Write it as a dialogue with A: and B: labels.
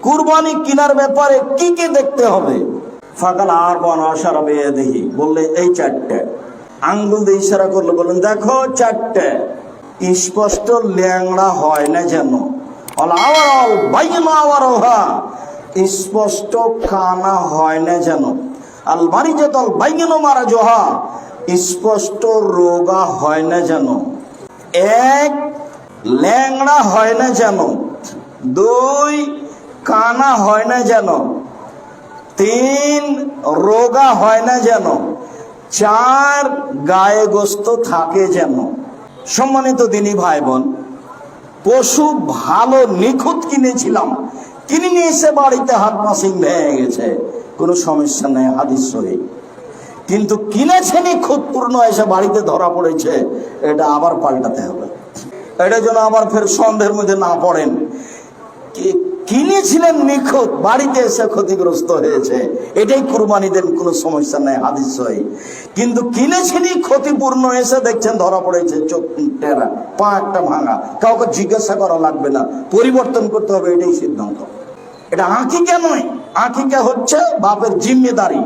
A: কুরবানি কেনার ব্যাপারে কি কি দেখতে হবে? ফাকাল আর বনাশারা বেয়াদিহি, বললে এই চারটে, আঙ্গুল দিয়ে ইশারা করলো, বললেন দেখো চারটে, স্পষ্ট ল্যাংড়া হয় না যেন, স্পষ্ট কানা হয় না যেন, আল মারিজাতাল বাইয়িনু মারাজুহা, স্পষ্ট রোগা হয় না যেন, এক ল্যাংড়া হয় না যেন, দুই কানা হয় না যেন, তিন রোগা হয় না যেন, চার গায়ে গোস্ত থাকে যেন। সম্মানিত দিনী ভাই বোন, পশু ভালো নিখুঁত কিনেছিলাম, কিনে নিয়ে এসে বাড়িতে হাত মাসিং ভেঙে গেছে, কোনো সমস্যা নেই, হাদিস সহিহ। কিন্তু কিনেছে নিখুঁত পূর্ণ, এসে বাড়িতে ধরা পড়েছে, এটা আবার পাল্টাতে হবে। এটা যেন আবার ফের সন্দেহের মধ্যে না পড়েন, কিনেছিলেন নিখুঁত, বাড়িতে এসে ক্ষতিগ্রস্ত হয়েছে, এটাই কুরবানি দেন, কোনো সমস্যা নাই, হাদিস সহিহ। কিন্তু কিনেছিনি ক্ষতিপূর্ণ, এসে দেখছেন ধরা পড়েছে, চোখ টেরা, পা একটা ভাঙা, কাউকে জিজ্ঞাসা করা লাগবে না, পরিবর্তন করতে হবে, এটাই সিদ্ধান্ত। এটা আকিকা নয়, আকিকা হচ্ছে বাপের জিম্মেদারি।